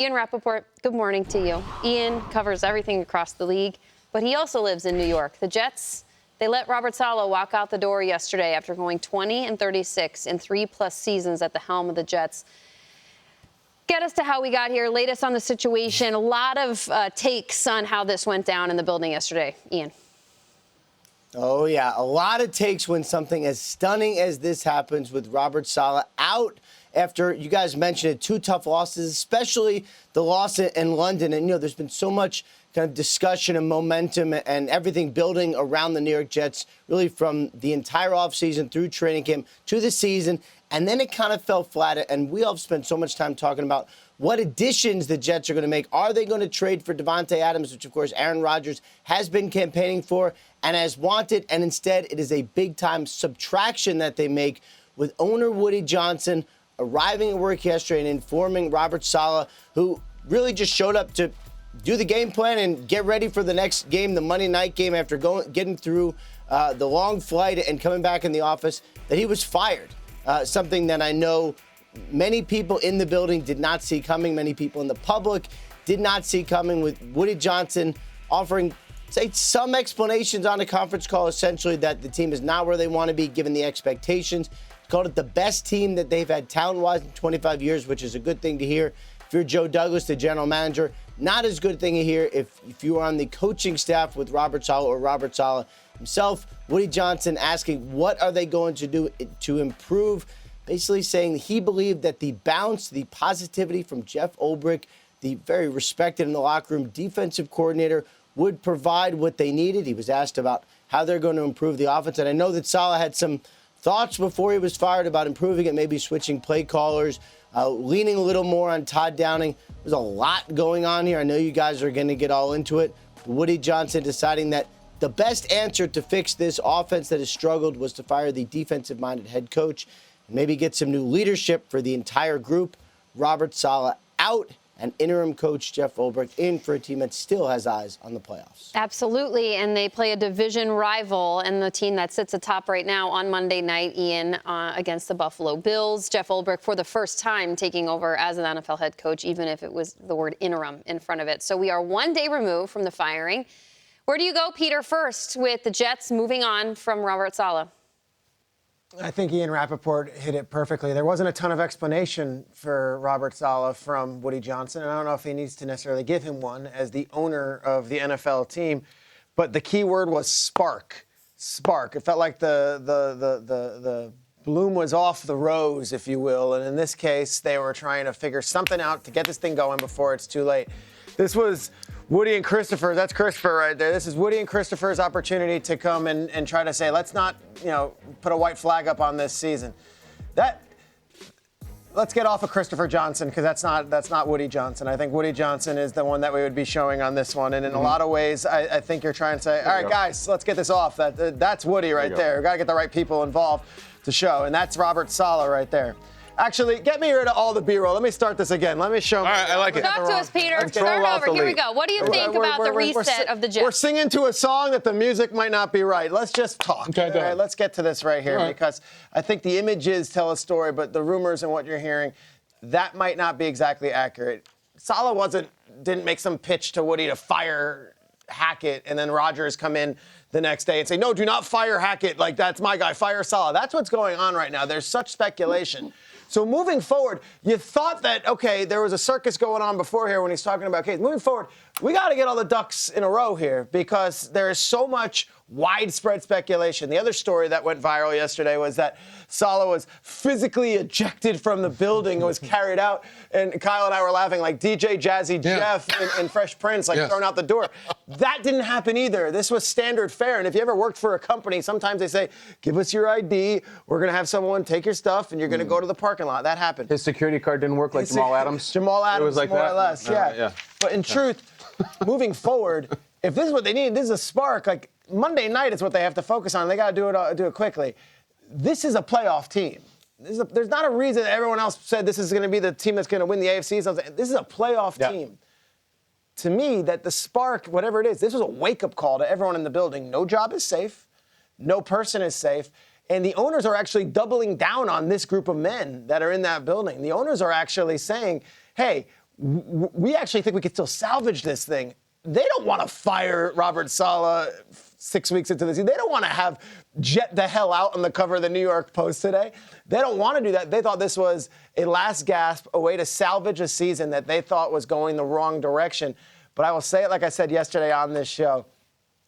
Ian Rappaport, good morning to you. Ian covers everything across the league, but he also lives in New York. The Jets, they let Robert Saleh walk out the door yesterday after going 20-36 in 3+ seasons at the helm of the Jets. Get us to how we got here. Latest on the situation. A lot of takes on how this went down in the building yesterday. Ian. Oh, yeah. A lot of takes when something as stunning as this happens with Robert Saleh out after, you guys mentioned it, 2 tough losses, especially the loss in London. And, there's been so much kind of discussion and momentum and everything building around the New York Jets, really from the entire offseason through training camp to the season. And then it kind of fell flat. And we all have spent so much time talking about what additions the Jets are going to make. Are they going to trade for Davante Adams, which, of course, Aaron Rodgers has been campaigning for and has wanted? And instead, it is a big-time subtraction that they make with owner Woody Johnson arriving at work yesterday and informing Robert Saleh, who really just showed up to do the game plan and get ready for the next game, the Monday night game, after getting through the long flight and coming back in the office, that he was fired. Something that I know many people in the building did not see coming. Many people in the public did not see coming, with Woody Johnson offering, say, some explanations on a conference call, essentially that the team is not where they want to be given the expectations. He called it the best team that they've had talent-wise in 25 years, which is a good thing to hear. If you're Joe Douglas, the general manager, not as good thing to hear if you are on the coaching staff with Robert Saleh or Robert Saleh himself. Woody Johnson asking what are they going to do to improve, basically saying he believed that the bounce, the positivity from Jeff Ulbrich, the very respected in the locker room defensive coordinator, would provide what they needed. He was asked about how they're going to improve the offense. And I know that Saleh had some thoughts before he was fired about improving it, maybe switching play callers, leaning a little more on Todd Downing. There's a lot going on here. I know you guys are going to get all into it. Woody Johnson deciding that the best answer to fix this offense that has struggled was to fire the defensive-minded head coach and maybe get some new leadership for the entire group. Robert Saleh out, and interim coach Jeff Ulbrich in for a team that still has eyes on the playoffs. Absolutely, and they play a division rival, and the team that sits atop right now on Monday night, Ian, against the Buffalo Bills. Jeff Ulbrich, for the first time, taking over as an NFL head coach, even if it was the word interim in front of it. So we are one day removed from the firing. Where do you go, Peter, first with the Jets moving on from Robert Saleh? I think Ian Rappaport hit it perfectly. There wasn't a ton of explanation for Robert Saleh from Woody Johnson, and I don't know if he needs to necessarily give him one as the owner of the NFL team, but the key word was spark. Spark. It felt like the bloom was off the rose, if you will, and in this case, they were trying to figure something out to get this thing going before it's too late. This was Woody and Christopher, that's Christopher right there. This is Woody and Christopher's opportunity to come and try to say, let's not, put a white flag up on this season. Let's get off of Christopher Johnson, because that's not Woody Johnson. I think Woody Johnson is the one that we would be showing on this one. And in a lot of ways, I think you're trying to say, all right, guys, let's get this off. That's Woody right there. We've got to get the right people involved to show. And that's Robert Saleh right there. Actually, get me rid of all the B-roll. Let me start this again. Let me show. All right, I like it. Talk to us, Peter. Start over. Here we go. What do you think about the reset of the Jets? We're singing to a song that the music might not be right. Let's just talk. Okay, all right, let's get to this right here, because I think the images tell a story, but the rumors and what you're hearing, that might not be exactly accurate. Saleh didn't make some pitch to Woody to fire Hackett, and then Rodgers come in the next day and say, no, do not fire Hackett. Like, that's my guy. Fire Saleh. That's what's going on right now. There's such speculation. So moving forward, you thought that, okay, there was a circus going on before here when he's talking about cases. Moving forward, we got to get all the ducks in a row here, because there is so much widespread speculation. The other story that went viral yesterday was that Saleh was physically ejected from the building, was carried out, and Kyle and I were laughing like DJ Jazzy Jeff and Fresh Prince, thrown out the door. That didn't happen either. This was standard fare, and if you ever worked for a company, sometimes they say, give us your ID, we're going to have someone take your stuff, and you're going to go to the parking lot. That happened. His security card didn't work like Jamal Adams? Jamal Adams, it was like more that? or less, yeah. But in truth, moving forward, if this is what they need, this is a spark. Like, Monday night is what they have to focus on. They got to do it quickly. This is a playoff team. There's not a reason that everyone else said this is going to be the team that's going to win the AFC. So this is a playoff team. To me, that the spark, whatever it is, this was a wake-up call to everyone in the building. No job is safe. No person is safe. And the owners are actually doubling down on this group of men that are in that building. The owners are actually saying, hey, we actually think we could still salvage this thing. They don't want to fire Robert Saleh 6 weeks into the season. They don't want to have jet the hell out on the cover of the New York Post today. They don't want to do that. They thought this was a last gasp, a way to salvage a season that they thought was going the wrong direction. But I will say it like I said yesterday on this show.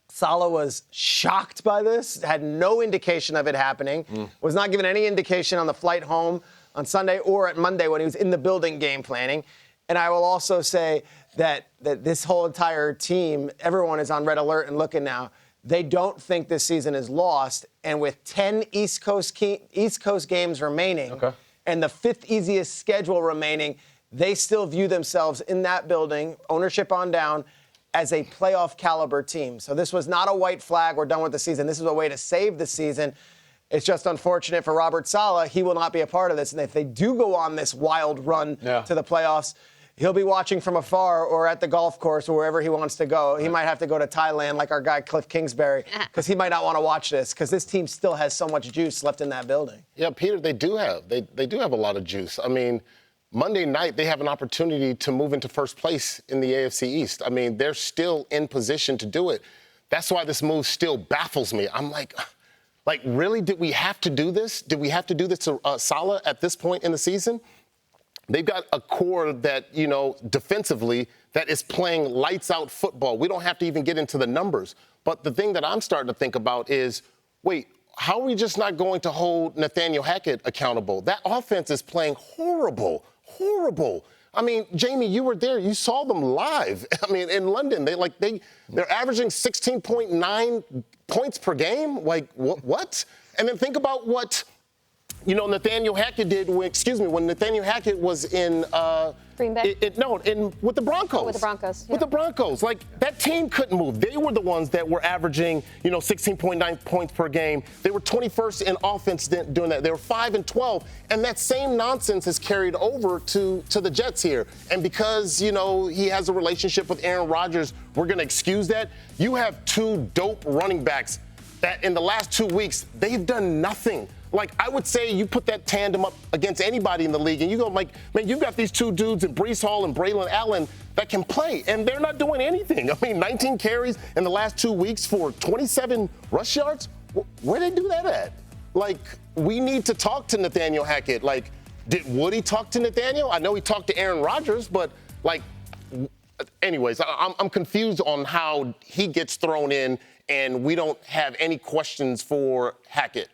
Saleh was shocked by this, had no indication of it happening, was not given any indication on the flight home on Sunday or at Monday when he was in the building game planning. And I will also say that this whole entire team, everyone is on red alert and looking now. They don't think this season is lost. And with 10 East Coast games remaining and the 5th easiest schedule remaining, they still view themselves in that building, ownership on down, as a playoff caliber team. So this was not a white flag, we're done with the season. This is a way to save the season. It's just unfortunate for Robert Saleh. He will not be a part of this. And if they do go on this wild run to the playoffs, he'll be watching from afar or at the golf course or wherever he wants to go. He might have to go to Thailand like our guy Cliff Kingsbury because he might not want to watch this because this team still has so much juice left in that building. Yeah, Peter, they do have a lot of juice. I mean, Monday night, they have an opportunity to move into first place in the AFC East. I mean, they're still in position to do it. That's why this move still baffles me. I'm like, really, did we have to do this? Did we have to do this to Saleh at this point in the season? They've got a core that, defensively, that is playing lights-out football. We don't have to even get into the numbers. But the thing that I'm starting to think about is, wait, how are we just not going to hold Nathaniel Hackett accountable? That offense is playing horrible. I mean, Jamie, you were there. You saw them live. I mean, in London, they're averaging 16.9 points per game. Like, what? And then think about what, Nathaniel Hackett did when Nathaniel Hackett was in Green Bay? With the Broncos. Oh, with the Broncos. Yeah. With the Broncos. Like, that team couldn't move. They were the ones that were averaging, 16.9 points per game. They were 21st in offense doing that. They were 5-12. And that same nonsense is carried over to the Jets here. And because, he has a relationship with Aaron Rodgers, we're going to excuse that. You have 2 dope running backs that in the last 2 weeks, they've done nothing. Like, I would say you put that tandem up against anybody in the league, and you go, man, you've got these 2 dudes in Breece Hall and Braylon Allen that can play, and they're not doing anything. I mean, 19 carries in the last 2 weeks for 27 rush yards? Where did they do that at? Like, we need to talk to Nathaniel Hackett. Like, did Woody talk to Nathaniel? I know he talked to Aaron Rodgers, but, anyways, I'm confused on how he gets thrown in, and we don't have any questions for Hackett.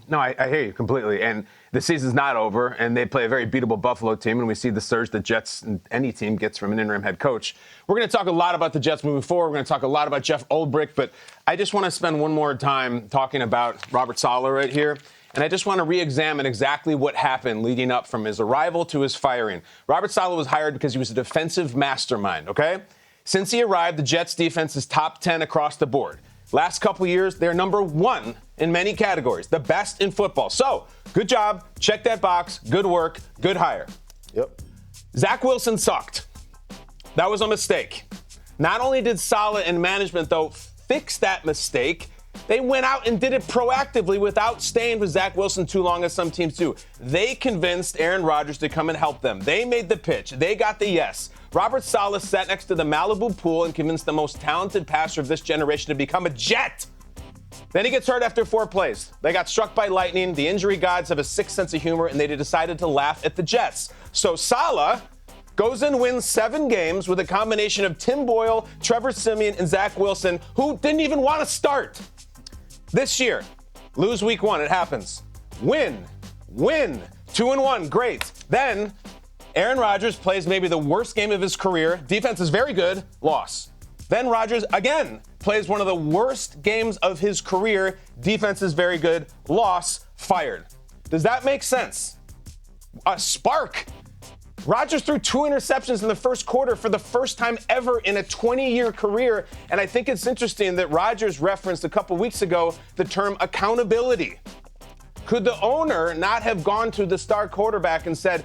No, I hear you completely. And the season's not over, and they play a very beatable Buffalo team, and we see the surge the Jets and any team gets from an interim head coach. We're going to talk a lot about the Jets moving forward. We're going to talk a lot about Jeff Ulbrich, but I just want to spend one more time talking about Robert Saleh right here. And I just want to re-examine exactly what happened leading up from his arrival to his firing. Robert Saleh was hired because he was a defensive mastermind, okay? Since he arrived, the Jets' defense is top 10 across the board. Last couple years, they're number 1 in many categories, the best in football. So, good job, check that box, good work, good hire. Yep. Zach Wilson sucked. That was a mistake. Not only did Saleh and management, though, fix that mistake, they went out and did it proactively without staying with Zach Wilson too long, as some teams do. They convinced Aaron Rodgers to come and help them. They made the pitch. They got the yes. Robert Saleh sat next to the Malibu pool and convinced the most talented passer of this generation to become a Jet. Then he gets hurt after 4 plays. They got struck by lightning. The injury gods have a sick sense of humor, and they decided to laugh at the Jets. So Saleh goes and wins 7 games with a combination of Tim Boyle, Trevor Siemian, and Zach Wilson, who didn't even want to start. This year, lose week 1, it happens. Win. 2-1, great. Then Aaron Rodgers plays maybe the worst game of his career. Defense is very good, loss. Then Rodgers, again, plays one of the worst games of his career. Defense is very good, loss, fired. Does that make sense? A spark. Rodgers threw 2 interceptions in the first quarter for the first time ever in a 20-year career. And I think it's interesting that Rodgers referenced a couple weeks ago the term accountability. Could the owner not have gone to the star quarterback and said,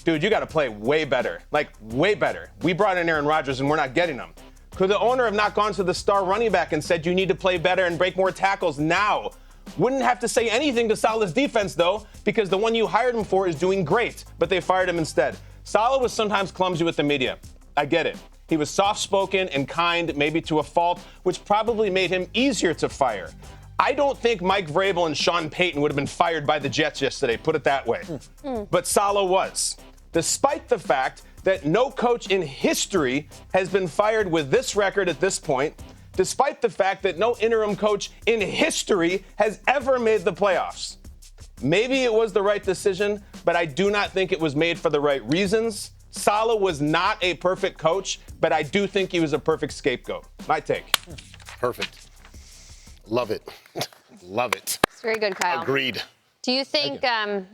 dude, you got to play way better, like way better. We brought in Aaron Rodgers and we're not getting him. Could the owner have not gone to the star running back and said, you need to play better and break more tackles now? Wouldn't have to say anything to Saleh's defense, though, because the one you hired him for is doing great, but they fired him instead. Saleh was sometimes clumsy with the media. I get it. He was soft-spoken and kind, maybe to a fault, which probably made him easier to fire. I don't think Mike Vrabel and Sean Payton would have been fired by the Jets yesterday, put it that way. But Saleh was, despite the fact that no coach in history has been fired with this record at this point, despite the fact that no interim coach in history has ever made the playoffs. Maybe it was the right decision, but I do not think it was made for the right reasons. Saleh was not a perfect coach, but I do think he was a perfect scapegoat. My take. Perfect. Love it. Love it. It's very good, Kyle. Agreed. Do you think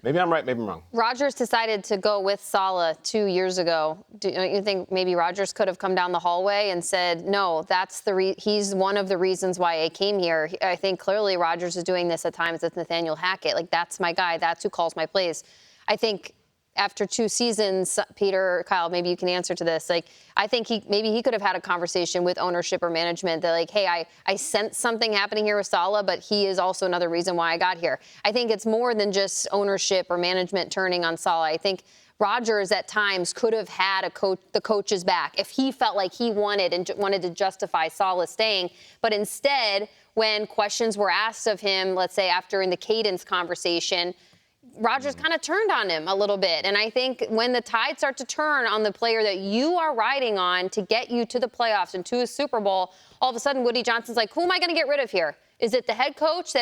Maybe I'm right, maybe I'm wrong. Rodgers decided to go with Saleh 2 years ago? Don't you think maybe Rodgers could have come down the hallway and said, no, that's he's one of the reasons why I came here. I think clearly Rodgers is doing this at times with Nathaniel Hackett. Like, that's my guy. That's who calls my plays. I think after 2 seasons, Peter, Kyle, maybe you can answer to this. Like, I think maybe he could have had a conversation with ownership or management that, like, hey, I sense something happening here with Saleh, but he is also another reason why I got here. I think it's more than just ownership or management turning on Saleh. I think Rodgers at times could have had the coach's back if he felt like he wanted to justify Saleh staying. But instead, when questions were asked of him, let's say after in the cadence conversation, Rodgers kind of turned on him a little bit. And I think when the tide starts to turn on the player that you are riding on to get you to the playoffs and to a Super Bowl, all of a sudden Woody Johnson's like, who am I going to get rid of here? Is it the head coach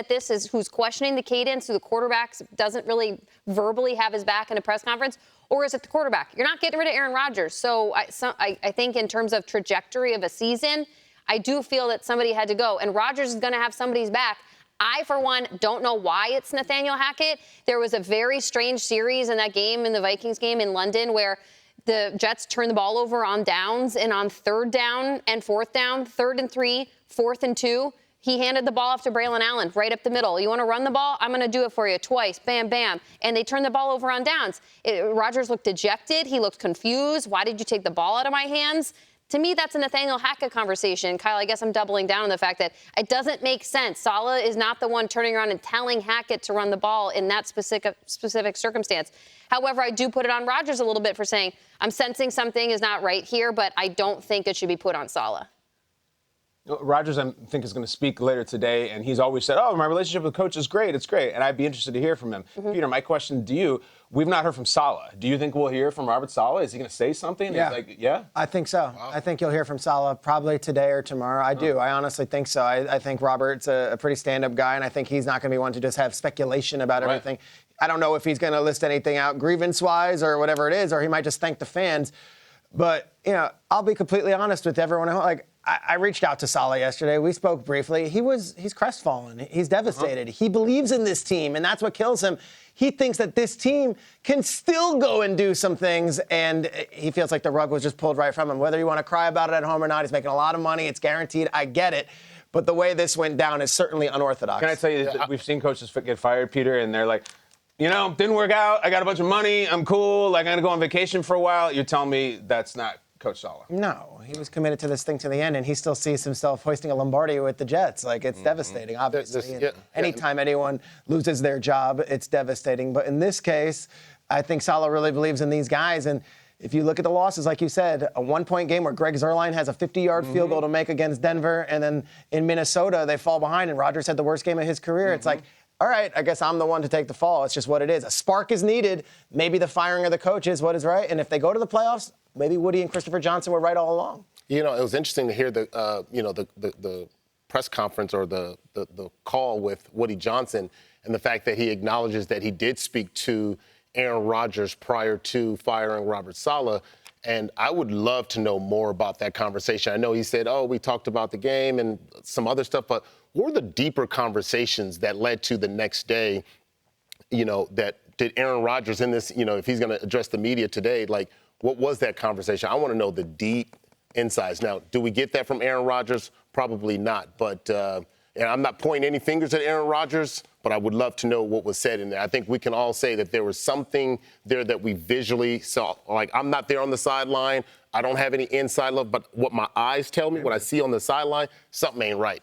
who's questioning the cadence, who the quarterback doesn't really verbally have his back in a press conference? Or is it the quarterback? You're not getting rid of Aaron Rodgers. So I think in terms of trajectory of a season, I do feel that somebody had to go. And Rodgers is going to have somebody's back. I, for one, don't know why it's Nathaniel Hackett. There was a very strange series in that game, in the Vikings game in London, where the Jets turned the ball over on downs, and on 3rd down and 4th down, 3rd and 3, 4th and 2, he handed the ball off to Braylon Allen right up the middle. You want to run the ball? I'm going to do it for you twice. Bam, bam. And they turned the ball over on downs. Rodgers looked dejected. He looked confused. Why did you take the ball out of my hands? To me, that's a Nathaniel Hackett conversation. Kyle, I guess I'm doubling down on the fact that it doesn't make sense. Saleh is not the one turning around and telling Hackett to run the ball in that specific circumstance. However, I do put it on Rodgers a little bit for saying, I'm sensing something is not right here, but I don't think it should be put on Saleh. Rodgers, I think, is going to speak later today, and he's always said, oh, my relationship with the coach is great. It's great. And I'd be interested to hear from him. Peter, my question to you, we've not heard from Saleh. Do you think we'll hear from Robert Saleh? Is he going to say something? Yeah. Yeah? I think so. Wow. I think you'll hear from Saleh probably today or tomorrow. I do. I honestly think so. I think Robert's a pretty stand-up guy, and I think he's not going to be one to just have speculation about everything. I don't know if he's going to list anything out grievance-wise or whatever it is, or he might just thank the fans. But, I'll be completely honest with everyone. I reached out to Saleh yesterday. We spoke briefly. He's crestfallen. He's devastated. He believes in this team, and that's what kills him. He thinks that this team can still go and do some things, and he feels like the rug was just pulled right from him. Whether you want to cry about it at home or not, he's making a lot of money. It's guaranteed. I get it. But the way this went down is certainly unorthodox. Can I tell you, that we've seen coaches get fired, Peter, and they're like, didn't work out. I got a bunch of money. I'm cool. I'm going to go on vacation for a while. You're telling me that's not Coach Saleh? No, he was committed to this thing to the end, and he still sees himself hoisting a Lombardi with the Jets. Like, it's devastating, obviously. Anytime anyone loses their job, it's devastating. But in this case, I think Saleh really believes in these guys. And if you look at the losses, like you said, a 1-point game where Greg Zuerlein has a 50-yard field goal to make against Denver, and then in Minnesota, they fall behind, and Rodgers had the worst game of his career. It's like, all right, I guess I'm the one to take the fall. It's just what it is. A spark is needed. Maybe the firing of the coach is what is right. And if they go to the playoffs, maybe Woody and Christopher Johnson were right all along. It was interesting to hear the press conference or the call with Woody Johnson and the fact that he acknowledges that he did speak to Aaron Rodgers prior to firing Robert Saleh. And I would love to know more about that conversation. I know he said, we talked about the game and some other stuff, but what were the deeper conversations that led to the next day, that did Aaron Rodgers in this, if he's going to address the media today, like, what was that conversation? I want to know the deep insights. Now, do we get that from Aaron Rodgers? Probably not. But and I'm not pointing any fingers at Aaron Rodgers, but I would love to know what was said in there. I think we can all say that there was something there that we visually saw. Like, I'm not there on the sideline. I don't have any inside look, but what my eyes tell me, what I see on the sideline, something ain't right.